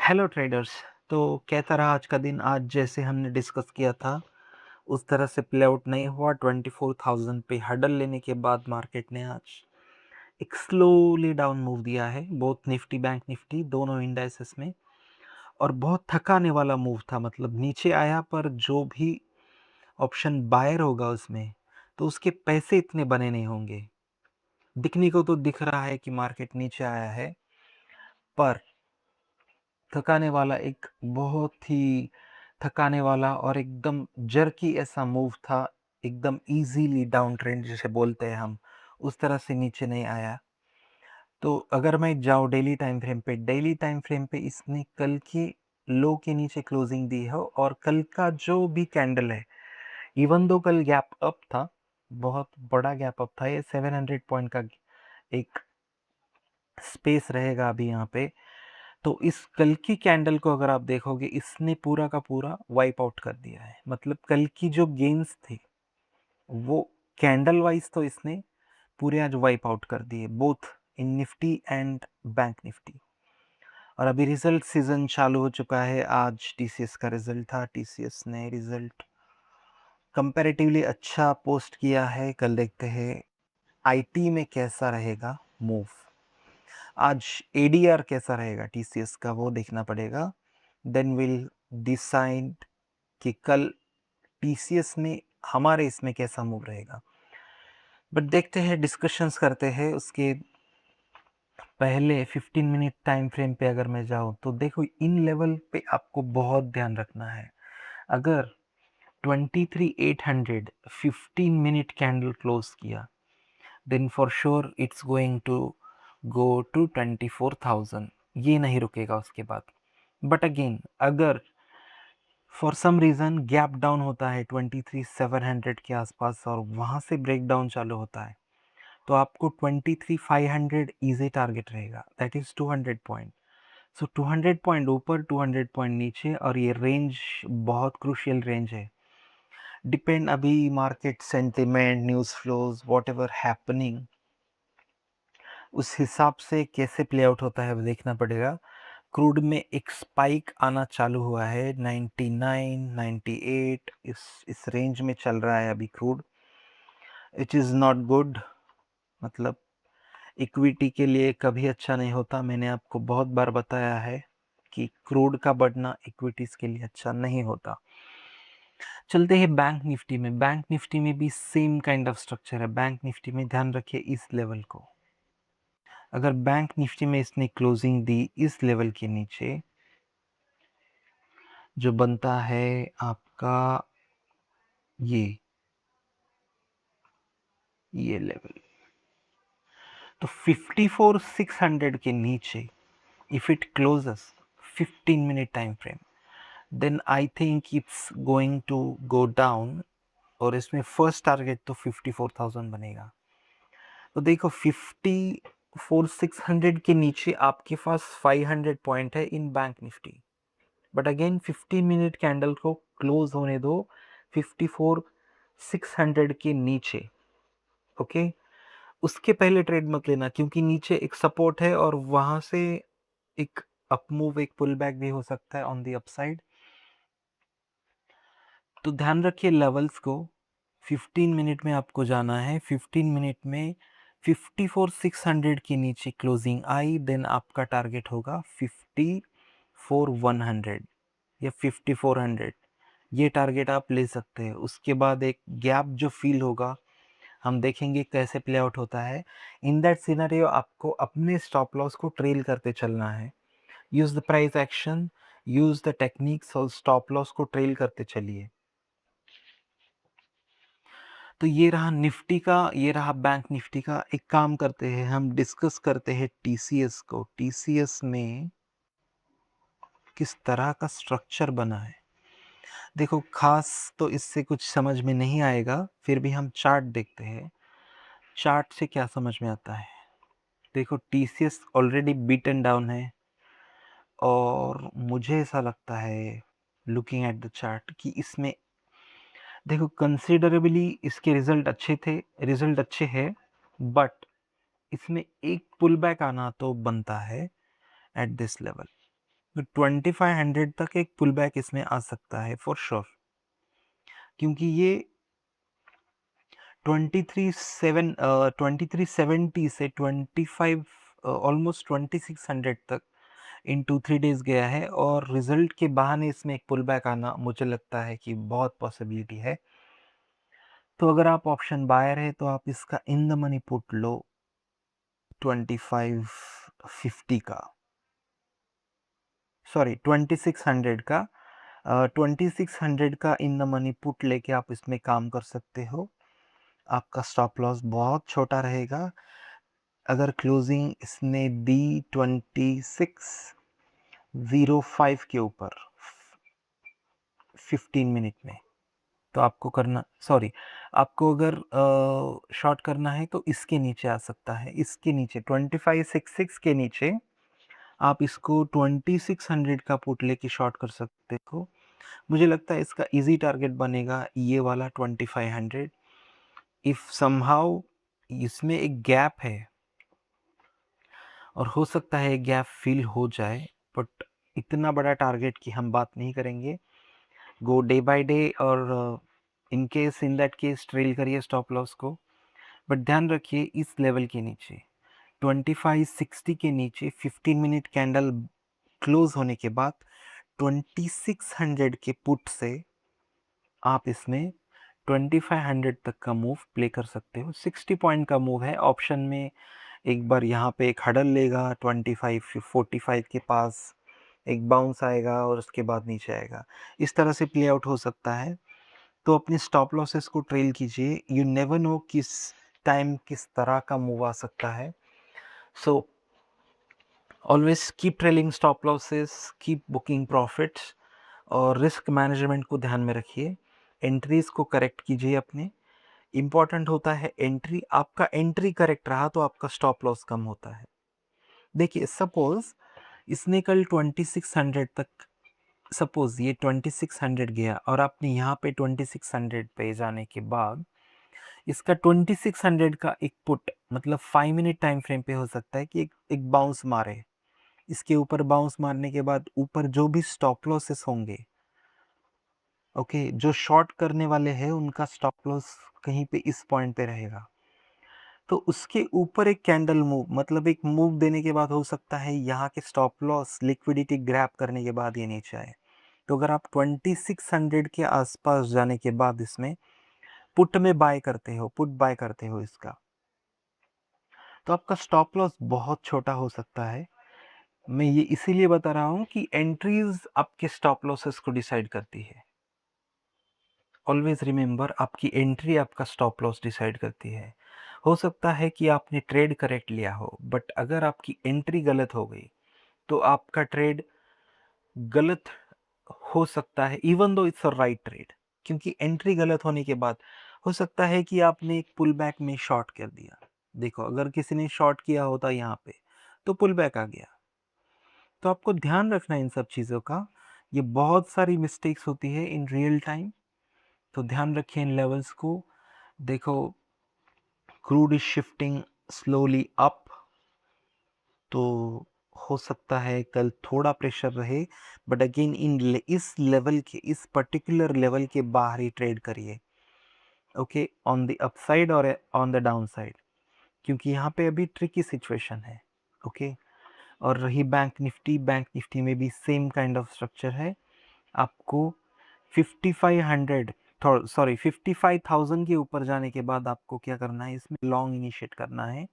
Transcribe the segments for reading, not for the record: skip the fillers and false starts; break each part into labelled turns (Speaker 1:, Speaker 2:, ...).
Speaker 1: Hello traders. तो कैसा रहा आज का दिन? आज जैसे हमने डिस्कस किया था उस तरह से प्ले आउट नहीं हुआ। 24,000 पे हडल लेने के बाद मार्केट ने आज एक स्लोली डाउन मूव दिया है, बोथ निफ्टी बैंक निफ्टी दोनों इंडाइसेस में। और बहुत थकाने वाला मूव था, मतलब नीचे आया पर जो भी ऑप्शन बायर होगा उसमें तो उसके पैसे इतने बने नहीं होंगे। दिखने को तो दिख रहा है कि मार्केट नीचे आया है, पर थकाने वाला एक बहुत ही थकाने वाला और एकदम जर्की ऐसा मूव था। एकदम इजीली डाउन ट्रेंड जिसे बोलते हैं हम, उस तरह से नीचे नहीं आया। तो अगर मैं जाऊँ डेली टाइम फ्रेम पे इसने कल के लो के नीचे क्लोजिंग दी है, और कल का जो भी कैंडल है, इवन दो कल गैप अप था, बहुत बड़ा गैप अप था, ये 700 पॉइंट का एक स्पेस रहेगा अभी यहाँ पे। तो इस कल की कैंडल को अगर आप देखोगे, इसने पूरा का पूरा वाइप आउट कर दिया है। मतलब कल की जो गेन्स थे वो कैंडल वाइज तो इसने पूरे आज वाइप आउट कर दिए, both in Nifty and bank Nifty. और अभी रिजल्ट सीजन चालू हो चुका है। आज टीसीएस का रिजल्ट था, टीसीएस ने रिजल्ट कंपैरेटिवली अच्छा पोस्ट किया है। कल देखते हैं आईटी में कैसा रहेगा मूव। आज एडीआर कैसा रहेगा टीसीएस का, वो देखना पड़ेगा। देन विल डिसाइड कि कल टीसीएस में हमारे इसमें कैसा मूव रहेगा। बट देखते हैं, डिस्कशंस करते हैं। उसके पहले 15 मिनट टाइम फ्रेम पे अगर मैं जाऊँ तो देखो, इन लेवल पे आपको बहुत ध्यान रखना है। अगर 23,800 15 मिनट कैंडल क्लोज किया, then for sure it's going to go to 24,000। ये नहीं रुकेगा उसके बाद। बट अगेन, अगर for some reason gap down होता है 23,700 के आसपास और वहाँ से ब्रेक डाउन चालू होता है, तो आपको 23,500 इजी टारगेट रहेगा, that is 200 point. So 200 point ऊपर, 200 पॉइंट नीचे, और ये रेंज बहुत क्रूशियल रेंज है। डिपेंड अभी market sentiment, news flows, what ever happening, उस हिसाब से कैसे प्ले आउट होता है वो देखना पड़ेगा। क्रूड में एक स्पाइक आना चालू हुआ है, 99 98 इस रेंज में चल रहा है अभी crude. It is not good. मतलब इक्विटी के लिए कभी अच्छा नहीं होता। मैंने आपको बहुत बार बताया है कि क्रूड का बढ़ना इक्विटीज़ के लिए अच्छा नहीं होता। चलते हैं बैंक निफ्टी में। बैंक निफ्टी में भी सेम काइंड ऑफ स्ट्रक्चर है। बैंक निफ्टी में ध्यान रखिए इस लेवल को। अगर बैंक निफ्टी में इसने क्लोजिंग दी इस लेवल के नीचे, जो बनता है आपका ये लेवल, तो 54,600 के नीचे if it closes 15 minute time frame, then I think it's going to go down. और इसमें फर्स्ट टारगेट तो 54,000 बनेगा। तो देखो, 54,600 के नीचे आपके पास 500 पॉइंट है in bank Nifty. But again 15 minute candle को क्लोज होने दो 54,600 के नीचे। ओके, उसके पहले ट्रेड मत लेना, क्योंकि नीचे एक सपोर्ट है और वहां से एक अप मूव, एक पुल बैक भी हो सकता है ऑन द अपसाइड। तो ध्यान रखिए लेवल्स को। 15 मिनट में आपको जाना है। 15 मिनट में 54,600 के नीचे क्लोजिंग आई, देन आपका टारगेट होगा 54,100 या 5400। ये टारगेट आप ले सकते हैं। उसके बाद एक गैप जो फील होगा, हम देखेंगे कैसे प्ले आउट होता है। इन दैट सिनेरियो आपको अपने स्टॉप लॉस को ट्रेल करते चलना है। Use the price action, use the techniques और स्टॉप लॉस को ट्रेल करते चलिए। तो ये रहा निफ्टी का, ये रहा बैंक निफ्टी का। एक काम करते हैं, हम डिस्कस करते हैं टीसीएस को। टीसीएस में किस तरह का स्ट्रक्चर बना है। देखो, खास तो इससे कुछ समझ में नहीं आएगा, फिर भी हम चार्ट देखते हैं। चार्ट से क्या समझ में आता है? देखो, टीसीएस ऑलरेडी बीटन डाउन है, और मुझे ऐसा लगता है लुकिंग एट द चार्ट कि इसमें देखो कंसिडरेबली इसके रिजल्ट अच्छे थे, रिजल्ट अच्छे हैं, बट इसमें एक पुल बैक आना तो बनता है एट दिस लेवल। तो 2500 तक एक पुल बैक इसमें आ सकता है फॉर श्योर, क्योंकि ये 2370 से 25 ऑलमोस्ट 2600 तक इन 2-3 डेज गया है, और रिजल्ट के बहाने इसमें एक पुल बैक आना मुझे लगता है कि बहुत पॉसिबिलिटी है। तो अगर आप ऑप्शन बायर है तो आप इसका इन द मनी पुट लो 2550 का, सॉरी 2600 का, 2600 का इन द मनी पुट लेके आप इसमें काम कर सकते हो। आपका स्टॉप लॉस बहुत छोटा रहेगा। अगर क्लोजिंग इसने दी 2605 के ऊपर 15 मिनट में, तो आपको करना, सॉरी, आपको अगर शॉर्ट करना है तो इसके नीचे आ सकता है, इसके नीचे 2566 के नीचे आप इसको 2600 का पुट लेके शॉर्ट कर सकते हो। मुझे लगता है इसका इजी टारगेट बनेगा ये वाला 2500। इफ समहाउ इसमें एक गैप है और हो सकता है गैप फिल हो जाए, बट इतना बड़ा टारगेट की हम बात नहीं करेंगे। गो डे बाय डे, और in case in that case trail करिए स्टॉप लॉस को, बट ध्यान रखिए इस लेवल के नीचे 2560 के नीचे 15 मिनट कैंडल क्लोज होने के बाद 2600 के पुट से आप इसमें 2500 तक का मूव प्ले कर सकते हो। 60 पॉइंट का मूव है। ऑप्शन में एक बार यहाँ पे एक हडल लेगा 2545 के पास, एक बाउंस आएगा और उसके बाद नीचे आएगा, इस तरह से प्ले आउट हो सकता है। तो अपने स्टॉप लॉसेस को ट्रेल कीजिए, यू नेवर नो किस टाइम किस तरह का मूव आ सकता है। So always keep trailing stop losses, keep booking profits, और रिस्क मैनेजमेंट को ध्यान में रखिए। एंट्रीज को करेक्ट कीजिए अपने। इंपॉर्टेंट होता है एंट्री, आपका एंट्री करेक्ट रहा तो आपका स्टॉप लॉस कम होता है। देखिए सपोज इसने कल 2600 तक, सपोज ये 2600 गया और आपने यहाँ पे 2600 पे जाने के बाद इसका 2600 का एक पुट, मतलब 5 मिनट टाइम फ्रेम पे हो सकता है कि एक बाउंस मारे। इसके ऊपर बाउंस मारने के बाद ऊपर जो भी स्टॉप लॉसेस होंगे, ओके, जो शॉर्ट करने वाले हैं उनका स्टॉप लॉस कहीं पे इस पॉइंट पे रहेगा। तो उसके ऊपर एक कैंडल मूव, मतलब एक मूव देने के बाद हो सकता है यहाँ के स्टॉप लॉस लिक्विडिटी ग्रैब करने के बाद ये नीचे आए। तो अगर आप 2600 के आसपास जाने के बाद इसमें पुट में बाय करते हो, पुट बाय करते हो इसका, तो आपका स्टॉप लॉस बहुत छोटा हो सकता है। मैं ये इसीलिए बता रहा हूँ कि एंट्रीज आपके स्टॉप लॉसेस को डिसाइड करती है। ऑलवेज रिमेंबर, आपकी एंट्री आपका स्टॉप लॉस डिसाइड करती है। हो सकता है कि आपने ट्रेड करेक्ट लिया हो, बट अगर आपकी एंट्री गलत हो गई तो आपका ट्रेड गलत हो सकता है, even though it's a right trade, क्योंकि एंट्री गलत होने के बाद हो सकता है कि आपने एक पुल बैक में शॉर्ट कर दिया। देखो अगर किसी ने शॉर्ट किया होता यहाँ पे तो पुल बैक आ गया। तो आपको ध्यान रखना है इन सब चीज़ों का। ये बहुत सारी मिस्टेक्स होती है इन रियल टाइम, तो ध्यान रखिए इन लेवल्स को। देखो crude is shifting slowly up, तो हो सकता है कल थोड़ा प्रेशर रहे, बट अगेन इस लेवल के, इस पर्टिकुलर लेवल के बाहर ही ट्रेड करिए, ओके, ऑन द अपसाइड और ऑन द डाउन साइड, क्योंकि यहाँ पे अभी ट्रिकी सिचुएशन है, ओके। और रही बैंक निफ्टी, बैंक निफ्टी में भी सेम काइंड ऑफ स्ट्रक्चर है। आपको 5500, सॉरी 55,000 के ऊपर जाने के बाद आपको क्या करना है, इसमें लॉन्ग इनिशिएट करना है।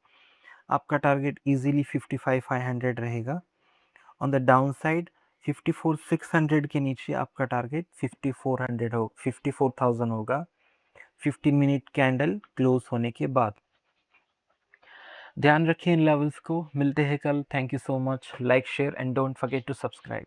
Speaker 1: आपका टारगेट इजीली 55,500 रहेगा। ऑन द डाउन साइड 54,600 के नीचे आपका टारगेट 5400 हो, 54,000 होगा 15 मिनट कैंडल क्लोज होने के बाद। ध्यान रखिए इन लेवल्स को। मिलते हैं कल। Thank you so much. Like share and don't forget to subscribe.